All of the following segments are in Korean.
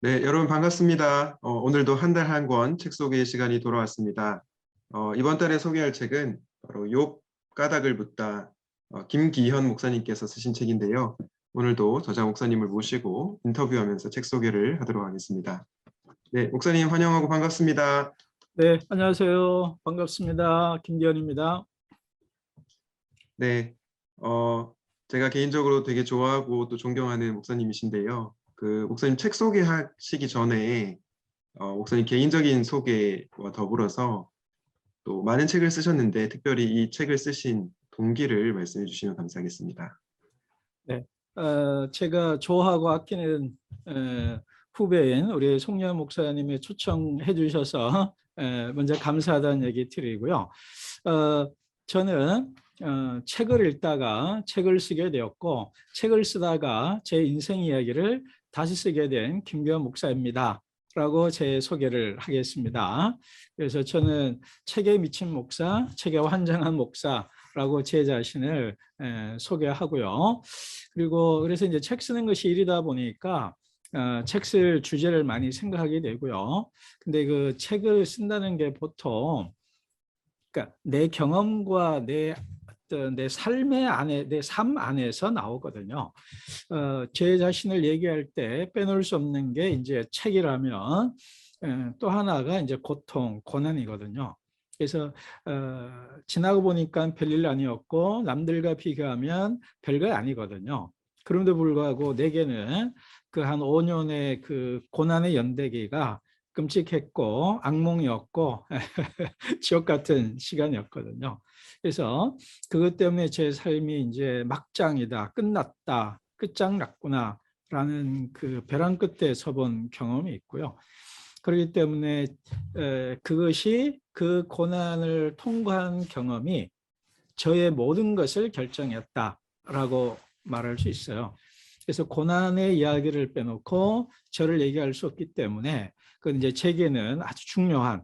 네, 여러분 반갑습니다. 오늘도 한 달 한 권 책 소개 시간이 돌아왔습니다. 이번 달에 소개할 책은 바로 욥 까닭을 묻다, 김기현 목사님께서 쓰신 책인데요. 오늘도 저자 목사님을 모시고 인터뷰하면서 책 소개를 하도록 하겠습니다. 네, 목사님 환영하고 반갑습니다. 네, 안녕하세요. 반갑습니다. 김기현입니다. 네, 제가 개인적으로 되게 좋아하고 또 존경하는 목사님이신데요. 그 목사님 책 소개하시기 전에 목사님 개인적인 소개와 더불어서 또 많은 책을 쓰셨는데 특별히 이 책을 쓰신 동기를 말씀해 주시면 감사하겠습니다. 네, 제가 좋아하고 아끼는 후배인 우리 송년 목사님이 초청해 주셔서 먼저 감사하다는 얘기 드리고요. 저는 책을 읽다가 책을 쓰게 되었고 책을 쓰다가 제 인생 이야기를 다시 쓰게 된 김기현 목사입니다. 라고 제 소개를 하겠습니다. 그래서 저는 책에 미친 목사, 책에 환장한 목사라고 제 자신을 소개하고요. 그리고 그래서 이제 책 쓰는 것이 일이다 보니까 책 쓸 주제를 많이 생각하게 되고요. 근데 그 책을 쓴다는 게 보통 그러니까 내 경험과 내 삶의 안에, 내 삶 안에서 나오거든요. 제 자신을 얘기할 때 빼놓을 수 없는 게 이제 책이라면 또 하나가 이제 고통, 고난이거든요. 그래서 지나고 보니까 별일 아니었고 남들과 비교하면 별거 아니거든요. 그럼에도 불구하고 내게는 그 한 5년의 그 고난의 연대기가 끔찍했고 악몽이었고 지옥 같은 시간이었거든요. 그래서 그것 때문에 제 삶이 이제 막장이다, 끝났다, 끝장났구나 라는 그 벼랑 끝에 서본 경험이 있고요. 그렇기 때문에 그것이 그 고난을 통과한 경험이 저의 모든 것을 결정했다라고 말할 수 있어요. 그래서 고난의 이야기를 빼놓고 저를 얘기할 수 없기 때문에 그건 이제 제게는 아주 중요한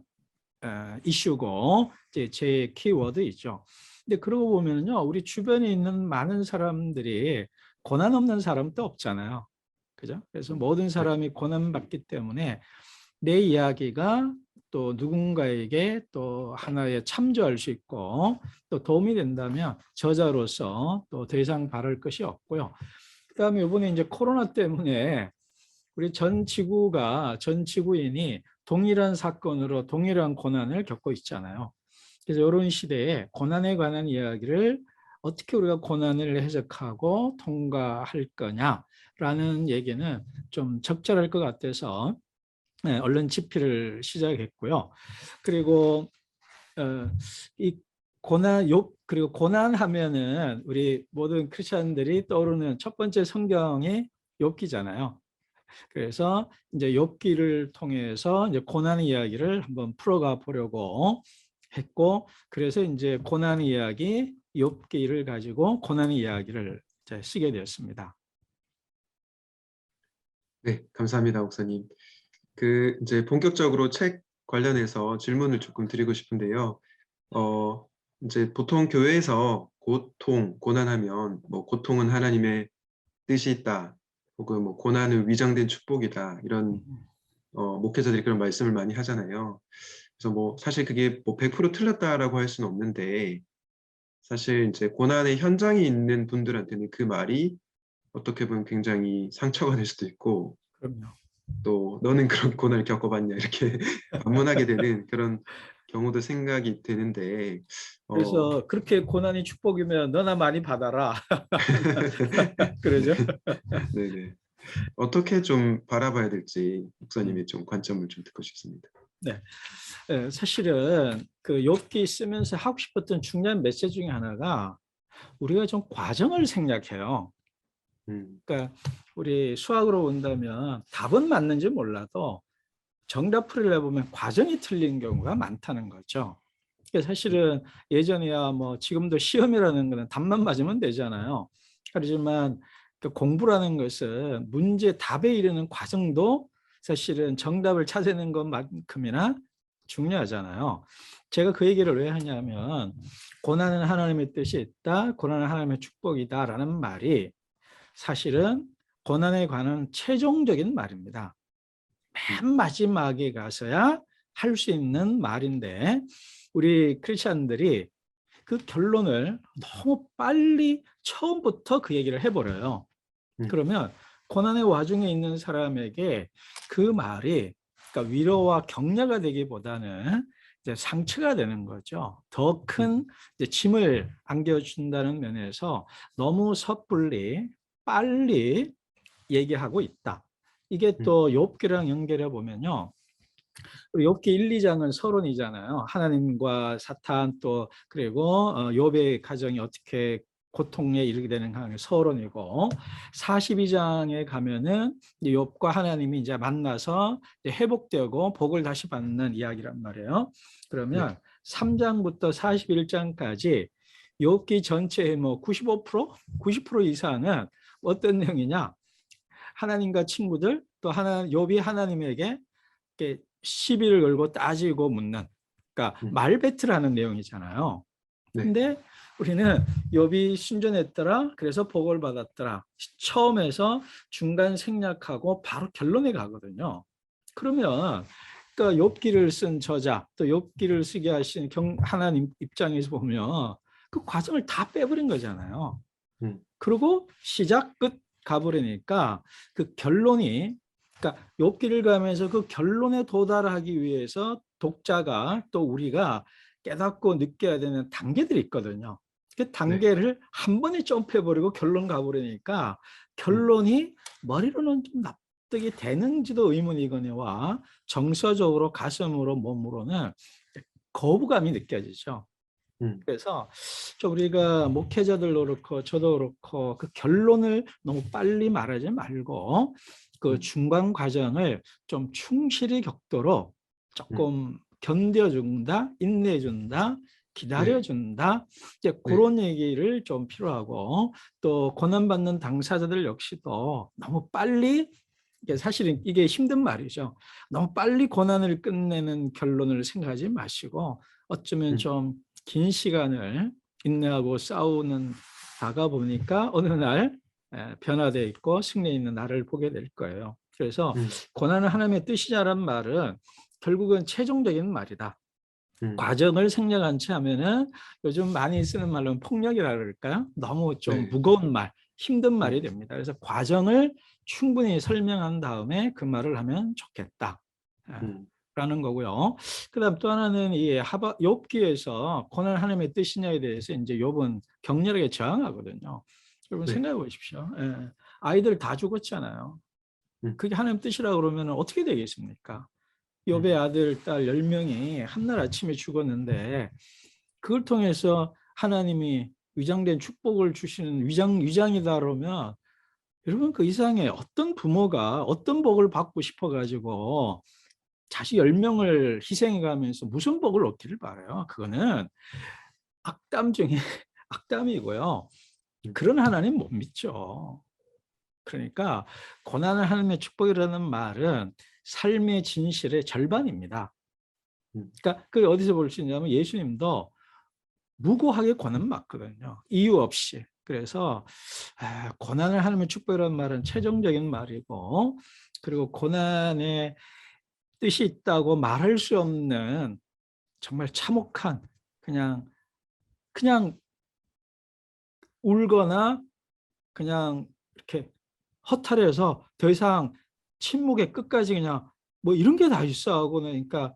이슈고 이제 제 키워드이죠. 근데 그러고 보면요, 우리 주변에 있는 많은 사람들이 고난 없는 사람도 없잖아요. 그죠? 그래서 모든 사람이 고난받기 때문에 내 이야기가 또 누군가에게 또 하나의 참조할 수 있고 또 도움이 된다면 저자로서 또 더 이상 바랄 것이 없고요. 그다음에 이번에 이제 코로나 때문에 우리 전 지구인이 동일한 사건으로 동일한 고난을 겪고 있잖아요. 그래서 이런 시대에 고난에 관한 이야기를 어떻게 우리가 고난을 해석하고 통과할 거냐라는 얘기는 좀 적절할 것 같아서 얼른 집필을 시작했고요. 그리고 이 그리고 고난하면은 우리 모든 크리스천들이 떠오르는 첫 번째 성경이 욥기잖아요. 그래서 이제 욥기를 통해서 이제 고난 이야기를 한번 풀어가 보려고 했고, 그래서 이제 고난 이야기 욥기를 가지고 고난 이야기를 이제 쓰게 되었습니다. 네, 감사합니다, 목사님. 그 이제 본격적으로 책 관련해서 질문을 조금 드리고 싶은데요. 이제 보통 교회에서 고통, 고난하면 뭐 고통은 하나님의 뜻이 있다, 혹은 뭐 고난은 위장된 축복이다 이런 목회자들이 그런 말씀을 많이 하잖아요. 그래서 뭐 사실 그게 뭐 100% 틀렸다라고 할 수는 없는데 사실 이제 고난의 현장에 있는 분들한테는 그 말이 어떻게 보면 굉장히 상처가 될 수도 있고 그럼요. 또 너는 그런 고난을 겪어봤냐 이렇게 반문하게 되는 그런 경우도 생각이 되는데 그래서 그렇게 고난이 축복이면 너나 많이 받아라. 그러죠? 네네. 어떻게 좀 바라봐야 될지 음. 목사님의 좀 관점을 좀 듣고 싶습니다. 네. 사실은 그 욥기 쓰면서 하고 싶었던 중요한 메시지 중에 하나가 우리가 좀 과정을 생략해요. 그러니까 우리 수학으로 본다면 답은 맞는지 몰라도 정답 풀이를 해보면 과정이 틀린 경우가 많다는 거죠. 사실은 예전이야 뭐 지금도 시험이라는 거는 답만 맞으면 되잖아요. 하지만 공부라는 것은 문제 답에 이르는 과정도 사실은 정답을 찾아내는 것만큼이나 중요하잖아요. 제가 그 얘기를 왜 하냐면 고난은 하나님의 뜻이 있다, 고난은 하나님의 축복이다라는 말이 사실은 고난에 관한 최종적인 말입니다. 맨 마지막에 가서야 할 수 있는 말인데 우리 크리스천들이 그 결론을 너무 빨리 처음부터 그 얘기를 해버려요. 그러면 고난의 와중에 있는 사람에게 그 말이 그러니까 위로와 격려가 되기보다는 이제 상처가 되는 거죠. 더 큰 짐을 안겨준다는 면에서 너무 섣불리 빨리 얘기하고 있다. 이게 또 욥기랑 연결해 보면요. 욥기 1, 2장은 서론이잖아요. 하나님과 사탄 또 그리고 욥의 가정이 어떻게 고통에 이르게 되는 하나님의 서론이고 42장에 가면은 욥과 하나님이 이제 만나서 이제 회복되고 복을 다시 받는 이야기란 말이에요. 그러면 3장부터 41장까지 욥기 전체의 뭐 95%, 90% 이상은 어떤 내용이냐? 하나님과 친구들 또 욥이 하나님에게 시비를 걸고 따지고 묻는 그러니까 말배틀하는 내용이잖아요. 근데 우리는 욥이 순전했더라 그래서 복을 받았더라 처음에서 중간 생략하고 바로 결론에 가거든요. 그러면 그러니까 욥기를 쓴 저자 또 욥기를 쓰게 하신 하나님 입장에서 보면 그 과정을 다 빼버린 거잖아요. 그리고 시작 끝 가버리니까 그 결론이 그러니까 욥기를 가면서 그 결론에 도달하기 위해서 독자가 또 우리가 깨닫고 느껴야 되는 단계들이 있거든요. 그 단계를 한 번에 점프해버리고 결론 가버리니까 결론이 머리로는 좀 납득이 되는지도 의문이거니와 정서적으로 가슴으로 몸으로는 거부감이 느껴지죠. 그래서 우리가 목회자들도 그렇고 저도 그렇고 그 결론을 너무 빨리 말하지 말고 그 중간 과정을 좀 충실히 겪도록 조금 견뎌준다, 인내준다, 기다려준다. 이제 그런 얘기를 좀 필요하고 또 고난받는 당사자들 역시도 너무 빨리 사실은 이게 힘든 말이죠. 너무 빨리 고난을 끝내는 결론을 생각하지 마시고 어쩌면 좀 긴 시간을 인내하고 싸우는 다가 보니까 어느 날 변화되어 있고 승리 있는 날을 보게 될 거예요. 그래서 고난은 하나님의 뜻이라는 말은 결국은 최종적인 말이다. 과정을 생략한 채 하면은 요즘 많이 쓰는 말로는 폭력이라 그럴까요? 너무 좀 무거운 말, 힘든 말이 됩니다. 그래서 과정을 충분히 설명한 다음에 그 말을 하면 좋겠다. 라는 거고요. 그다음 또 하나는 이 욥기에서 고난 하나님의 뜻이냐에 대해서 이제 욥은 격렬하게 저항하거든요. 여러분 생각해 보십시오. 아이들 다 죽었잖아요. 그게 하나님 뜻이라 그러면 어떻게 되겠습니까? 욥의 아들, 딸 10명이 한날 아침에 죽었는데 그걸 통해서 하나님이 위장된 축복을 주시는 위장이다 그러면 여러분 그 이상의 어떤 부모가 어떤 복을 받고 싶어 가지고 자식 10명을 희생해 가면서 무슨 복을 얻기를 바라요. 그거는 악담 중에 악담이고요. 그런 하나님 못 믿죠. 그러니까 고난을 하나님의 축복이라는 말은 삶의 진실의 절반입니다. 그러니까 그게 어디서 볼 수 있냐면 예수님도 무고하게 고난 받거든요. 이유 없이. 그래서 고난을 하나님의 축복이라는 말은 최종적인 말이고 그리고 고난의 뜻이 있다고 말할 수 없는 정말 참혹한 그냥 울거나 그냥 이렇게 허탈해서 더 이상 침묵의 끝까지 그냥 뭐 이런 게 다 있어 하고 그러니까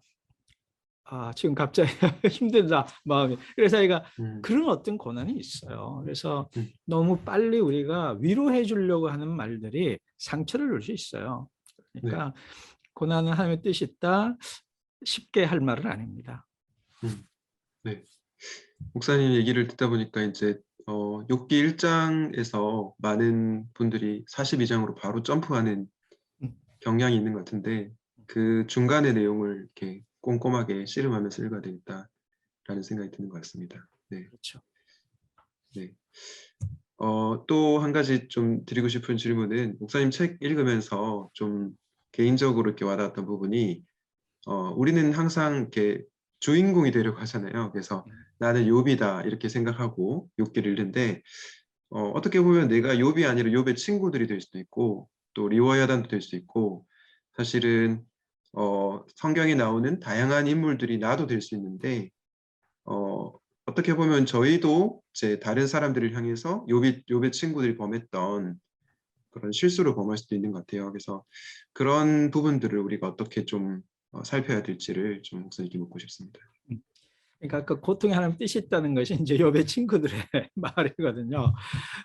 지금 갑자기 힘들다 마음이. 그래서 제가 그런 어떤 고난이 있어요. 그래서 너무 빨리 우리가 위로해 주려고 하는 말들이 상처를 줄 수 있어요. 그러니까 고난은 하나님의 뜻이 있다 쉽게 할 말은 아닙니다. 네. 목사님 얘기를 듣다 보니까 이제 욥기 1장에서 많은 분들이 42장으로 바로 점프하는 경향이 있는 것 같은데 그 중간의 내용을 이렇게 꼼꼼하게 씨름하면서 읽어야 되겠다라는 생각이 드는 것 같습니다. 네. 그렇죠. 네. 또 한 가지 좀 드리고 싶은 질문은 목사님 책 읽으면서 좀 개인적으로 이렇게 와닿았던 부분이 우리는 항상 이렇게 주인공이 되려고 하잖아요. 그래서 나는 욥이다 이렇게 생각하고 욥기를 읽는데 어떻게 보면 내가 욥이 아니라 욥의 친구들이 될 수도 있고 또 리워야단도 될 수도 있고 사실은 성경에 나오는 다양한 인물들이 나도 될 수 있는데 어떻게 보면 저희도 이제 다른 사람들을 향해서 욥의 친구들이 범했던 그런 실수를 범할 수도 있는 것 같아요. 그래서 그런 부분들을 우리가 어떻게 좀 살펴야 될지를 좀 목사님께 묻고 싶습니다. 그러니까 그 고통에 하나님 뜻이 있다는 것이 이제 욥의 친구들의 말이거든요.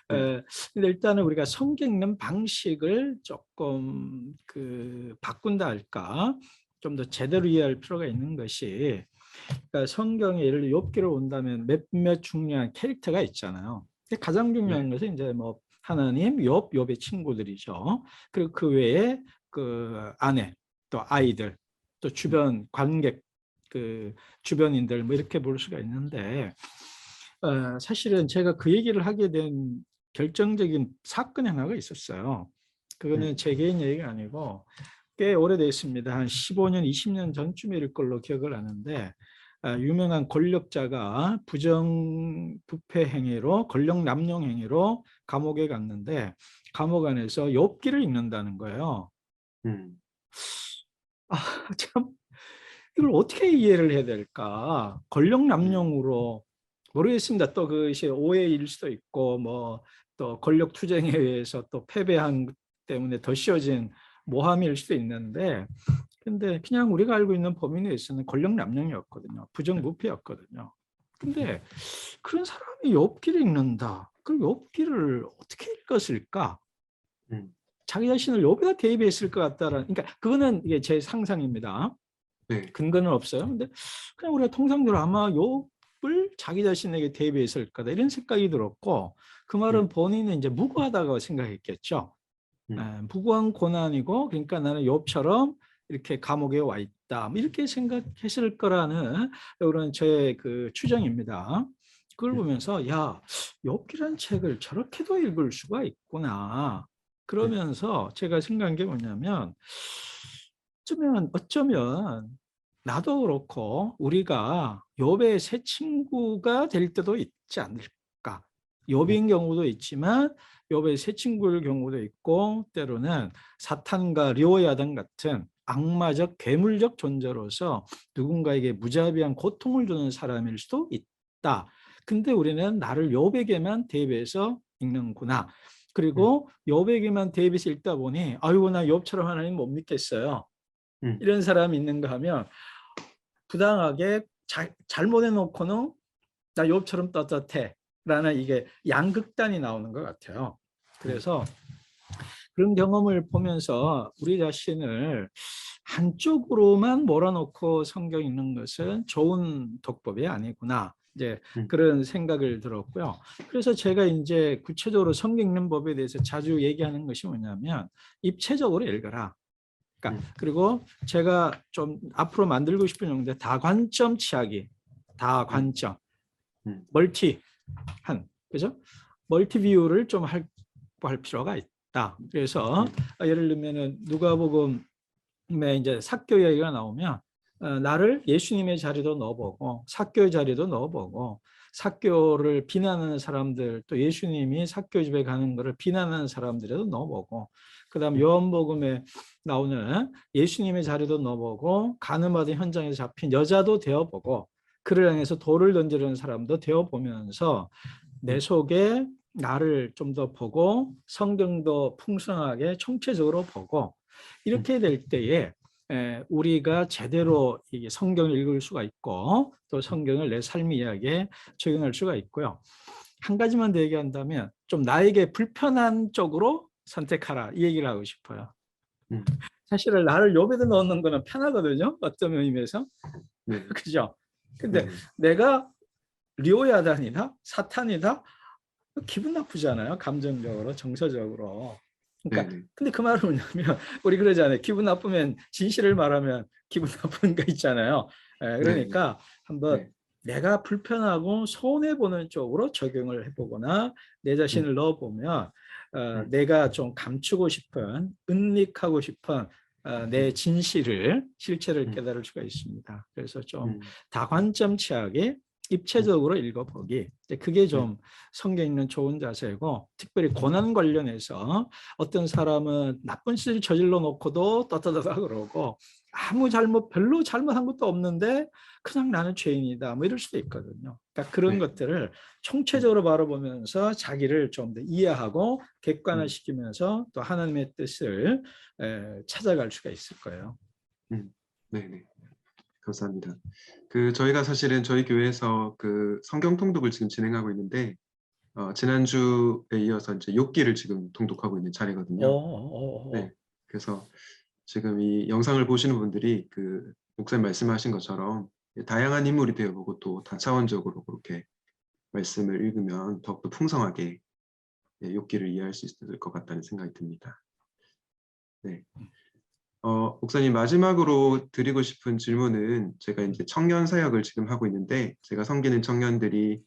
네. 근데 일단은 우리가 성경 읽는 방식을 조금 바꾼다 할까, 좀 더 제대로 이해할 필요가 있는 것이, 그러니까 성경에 예를 들어 욥기를 온다면 몇몇 중요한 캐릭터가 있잖아요. 가장 중요한 네. 것은 이제 뭐 하나님, 욥의 친구들이죠. 그리고 그 외에 아내, 또 아이들, 또 주변 관객, 주변인들 뭐 이렇게 볼 수가 있는데, 사실은 제가 그 얘기를 하게 된 결정적인 사건이 하나가 있었어요. 그거는 제 개인 얘기가 아니고 꽤 오래됐습니다. 한 15년, 20년 전쯤일 걸로 기억을 하는데, 유명한 권력자가 부정부패 행위로, 권력 남용 행위로 감옥에 갔는데, 감옥 안에서 욥기를 읽는다는 거예요. 참 이걸 어떻게 이해를 해야 될까? 권력 남용으로, 모르겠습니다. 또 그것이 오해일 수도 있고, 뭐 또 권력 투쟁에 의해서 또 패배한 것 때문에 더 씌워진 모함일 수도 있는데, 근데 그냥 우리가 알고 있는 범위 내에서는 권력 남용이었거든요. 부정부패였거든요. 근데 그런 사람이 욥기를 읽는다. 그럼 욥기를 어떻게 읽었을까? 자기 자신을 욥에다 대입했을 것 같다라는, 그러니까 그거는 이게 제 상상입니다. 네. 근거는 없어요. 근데 그냥 우리가 통상적으로 아마 욥을 자기 자신에게 대비했을 거다 이런 생각이 들었고, 그 말은 본인은 이제 무고하다고 생각했겠죠. 무고한 고난이고, 그러니까 나는 욥처럼 이렇게 감옥에 와 있다, 뭐 이렇게 생각했을 거라는 이런 저의 추정입니다. 그걸 보면서 야, 욥기라는 책을 저렇게도 읽을 수가 있구나. 그러면서 제가 생각한 게 뭐냐면, 어쩌면 나도 그렇고 우리가 욥의 새 친구가 될 때도 있지 않을까. 욥인 경우도 있지만 욥의 새 친구일 경우도 있고, 때로는 사탄과 료야단 같은 악마적 괴물적 존재로서 누군가에게 무자비한 고통을 주는 사람일 수도 있다. 근데 우리는 나를 욥에게만 대비해서 읽는구나. 그리고 욥에게만 대비해서 읽다 보니 아이고 나 욥처럼 하나님 못 믿겠어요. 이런 사람이 있는가 하면 부당하게 잘못해 놓고는 나 욥처럼 떳떳해 라는 이게 양극단이 나오는 것 같아요. 그래서 그런 경험을 보면서 우리 자신을 한쪽으로만 몰아놓고 성경 읽는 것은 좋은 독법이 아니구나, 이제 그런 생각을 들었고요. 그래서 제가 이제 구체적으로 성경 읽는 법에 대해서 자주 얘기하는 것이 뭐냐면, 입체적으로 읽어라. 그리고 제가 좀 앞으로 만들고 싶은 용도의 다관점 치하기, 다관점, 멀티한, 그죠? 멀티뷰를 좀 할 필요가 있다. 그래서 예를 들면은 누가복음에 이제 삭교 이야기가 나오면 나를 예수님의 자리도 넣어보고 삭교의 자리도 넣어보고, 삭교를 비난하는 사람들, 또 예수님이 삭교 집에 가는 것을 비난하는 사람들에도 넣어보고, 그다음 요한복음에 나오는 예수님의 자리도 넣어보고, 간음하던 현장에서 잡힌 여자도 되어보고, 그를 향해서 돌을 던지려는 사람도 되어보면서 내 속에 나를 좀 더 보고, 성경도 풍성하게 총체적으로 보고, 이렇게 될 때에 우리가 제대로 성경을 읽을 수가 있고, 또 성경을 내 삶 이야기에 적용할 수가 있고요. 한 가지만 더 얘기한다면, 좀 나에게 불편한 쪽으로 선택하라, 이 얘기를 하고 싶어요. 사실은 나를 욥에다 넣는 거는 편하거든요, 어떤 의미에서. 그죠? 근데 내가 리오야단이다, 사탄이다, 기분 나쁘잖아요, 감정적으로, 정서적으로. 그러니까 근데 그 말은 뭐냐면, 우리 그러잖아요. 기분 나쁘면, 진실을 말하면 기분 나쁜 거 있잖아요. 그러니까 한번 내가 불편하고 손해 보는 쪽으로 적용을 해보거나, 내 자신을 넣어보면 내가 좀 감추고 싶은, 은닉하고 싶은 내 진실을, 실체를 깨달을 수가 있습니다. 그래서 좀 다관점 치하게 입체적으로 읽어보기. 이제 그게 좀 성경 읽는 좋은 자세고, 특별히 고난 관련해서 어떤 사람은 나쁜 짓을 저질러 놓고도 떳떳하다 그러고 아무 별로 잘못한 것도 없는데 그냥 나는 죄인이다 뭐 이럴 수도 있거든요. 그러니까 그런 네. 것들을 총체적으로 바라보면서 자기를 좀 더 이해하고 객관화시키면서 또 하나님의 뜻을 찾아갈 수가 있을 거예요. 네네. 감사합니다. 저희가 사실은 저희 교회에서 성경 통독을 지금 진행하고 있는데, 지난주에 이어서 이제 욥기를 지금 통독하고 있는 차례거든요. 네. 그래서 지금 이 영상을 보시는 분들이 목사님 말씀하신 것처럼 다양한 인물이 되어보고 또 다차원적으로 그렇게 말씀을 읽으면 더욱더 풍성하게 욥기를 이해할 수 있을 것 같다는 생각이 듭니다. 네. 목사님 마지막으로 드리고 싶은 질문은, 제가 이제 청년 사역을 지금 하고 있는데 제가 섬기는 청년들이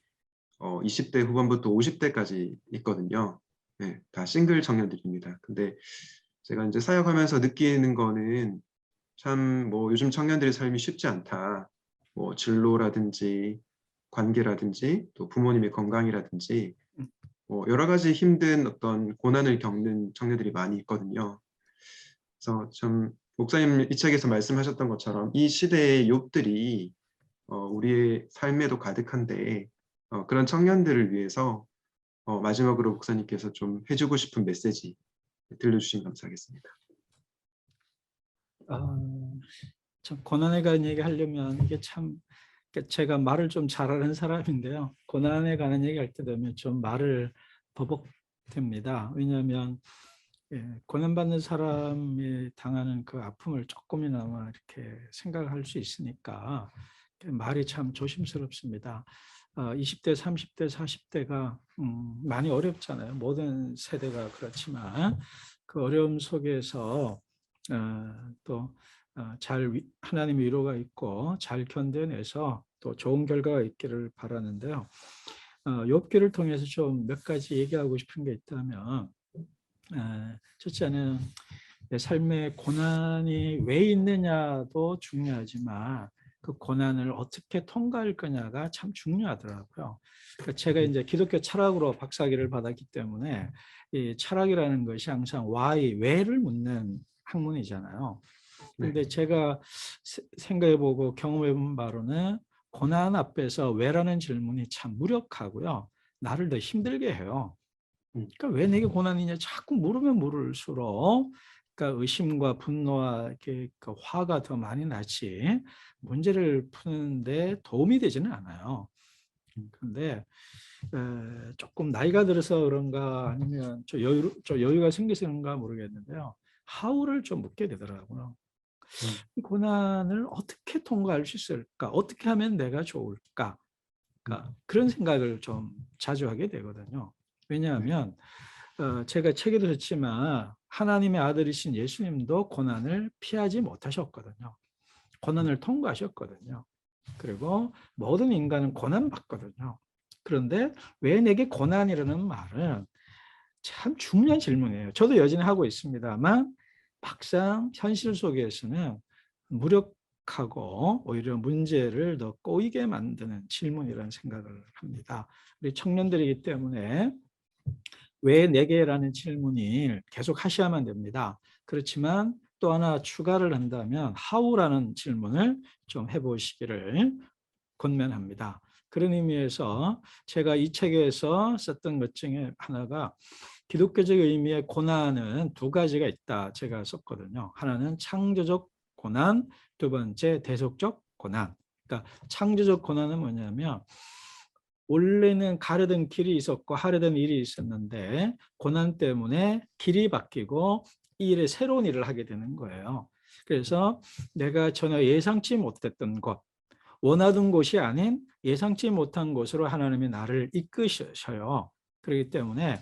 20대 후반부터 50대까지 있거든요. 네, 다 싱글 청년들입니다. 근데 제가 이제 사역하면서 느끼는 거는 참 뭐 요즘 청년들의 삶이 쉽지 않다. 뭐 진로라든지 관계라든지 또 부모님의 건강이라든지 뭐 여러 가지 힘든 어떤 고난을 겪는 청년들이 많이 있거든요. 그래서 참 목사님 이 책에서 말씀하셨던 것처럼 이 시대의 욥들이 우리의 삶에도 가득한데 그런 청년들을 위해서 마지막으로 목사님께서 좀 해주고 싶은 메시지 들려주시면 감사하겠습니다. 참 고난에 관한 얘기 하려면 이게 참, 제가 말을 좀 잘하는 사람인데요. 고난에 관한 얘기 할 때 되면 좀 말을 버벅댑니다. 왜냐하면 고난받는 사람이 당하는 그 아픔을 조금이나마 이렇게 생각할 수 있으니까 말이 참 조심스럽습니다. 20대, 30대, 40대가 많이 어렵잖아요. 모든 세대가 그렇지만 그 어려움 속에서 또 하나님의 위로가 있고 잘 견뎌내서 또 좋은 결과가 있기를 바라는데요. 욥기를 통해서 좀 몇 가지 얘기하고 싶은 게 있다면, 첫째는 내 삶에 고난이 왜 있느냐도 중요하지만 그 고난을 어떻게 통과할 거냐가 참 중요하더라고요. 그러니까 제가 이제 기독교 철학으로 박사학위를 받았기 때문에 이 철학이라는 것이 항상 why, 왜를 묻는 학문이잖아요. 근데 제가 생각해보고 경험해본 바로는 고난 앞에서 왜라는 질문이 참 무력하고요. 나를 더 힘들게 해요. 그러니까 왜 내게 고난이냐 자꾸 물으면 물을수록 그러니까 의심과 분노와 이렇게 그 화가 더 많이 나지 문제를 푸는데 도움이 되지는 않아요. 그런데 조금 나이가 들어서 그런가 아니면 좀 여유가 생겨서 그런가 모르겠는데요. how를 좀 묻게 되더라고요. 이 고난을 어떻게 통과할 수 있을까? 어떻게 하면 내가 좋을까? 그러니까 그런 생각을 좀 자주 하게 되거든요. 왜냐하면 제가 책에도 썼지만 하나님의 아들이신 예수님도 고난을 피하지 못하셨거든요. 고난을 통과하셨거든요. 그리고 모든 인간은 고난받거든요. 그런데 왜 내게 고난이라는 말은 참 중요한 질문이에요. 저도 여전히 하고 있습니다만 막상 현실 속에서는 무력하고 오히려 문제를 더 꼬이게 만드는 질문이라는 생각을 합니다. 우리 청년들이기 때문에 왜 내게라는 질문을 계속 하셔야만 됩니다. 그렇지만 또 하나 추가를 한다면 how라는 질문을 좀 해보시기를 권면합니다. 그런 의미에서 제가 이 책에서 썼던 것 중에 하나가 기독교적 의미의 고난은 두 가지가 있다 제가 썼거든요. 하나는 창조적 고난, 두 번째 대속적 고난. 그러니까 창조적 고난은 뭐냐면 원래는 가려던 길이 있었고 하려던 일이 있었는데 고난 때문에 길이 바뀌고 이 일에 새로운 일을 하게 되는 거예요. 그래서 내가 전혀 예상치 못했던 곳, 원하던 곳이 아닌 예상치 못한 곳으로 하나님이 나를 이끄셔요. 그렇기 때문에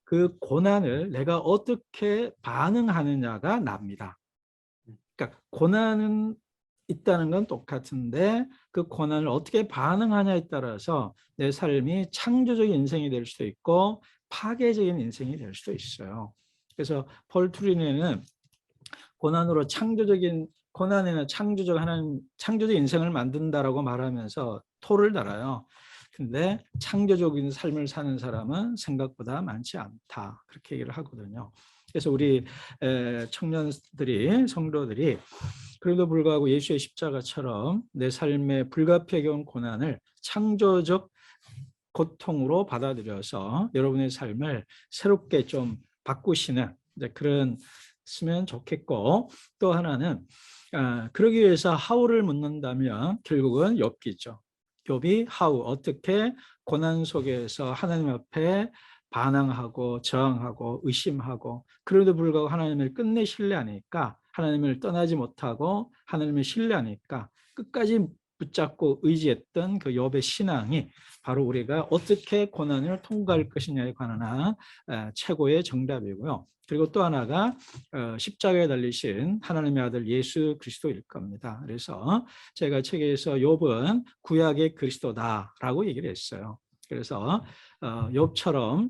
그 고난을 내가 어떻게 반응하느냐가 납니다. 그러니까 고난은 있다는 건 똑같은데 그 고난을 어떻게 반응하냐에 따라서 내 삶이 창조적인 인생이 될 수도 있고 파괴적인 인생이 될 수도 있어요. 그래서 폴 투리네는 고난에는 창조적 인생을 만든다라고 말하면서 토를 달아요. 근데 창조적인 삶을 사는 사람은 생각보다 많지 않다. 그렇게 얘기를 하거든요. 그래서 우리 청년들이, 성도들이 그래도 불구하고 예수의 십자가처럼 내 삶의 불가피하게 온 고난을 창조적 고통으로 받아들여서 여러분의 삶을 새롭게 좀 바꾸시는 그런 쓰면 좋겠고, 또 하나는 그러기 위해서 how를 묻는다면 결국은 욥기죠. 욥이 how, 어떻게 고난 속에서 하나님 앞에 반항하고 저항하고 의심하고, 그래도 불구하고 하나님을 끝내 신뢰하니까, 하나님을 떠나지 못하고 하나님을 신뢰하니까 끝까지 붙잡고 의지했던 그 욥의 신앙이 바로 우리가 어떻게 고난을 통과할 것이냐에 관한 최고의 정답이고요. 그리고 또 하나가 십자가에 달리신 하나님의 아들 예수 그리스도일 겁니다. 그래서 제가 책에서 욥은 구약의 그리스도다라고 얘기를 했어요. 그래서 욥처럼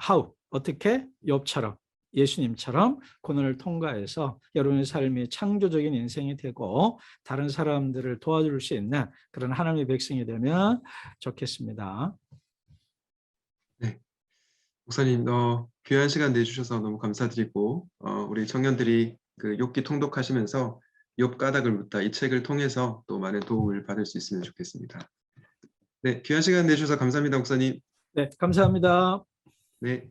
how, 어떻게 욥처럼 예수님처럼 고난을 통과해서 여러분의 삶이 창조적인 인생이 되고 다른 사람들을 도와줄 수 있는 그런 하나님의 백성이 되면 좋겠습니다. 네, 목사님, 귀한 시간 내주셔서 너무 감사드리고, 우리 청년들이 그 욥기 통독하시면서 욥 까닭을 묻다 이 책을 통해서 또 많은 도움을 받을 수 있으면 좋겠습니다. 네, 귀한 시간 내주셔서 감사합니다, 목사님. 네, 감사합니다. 네.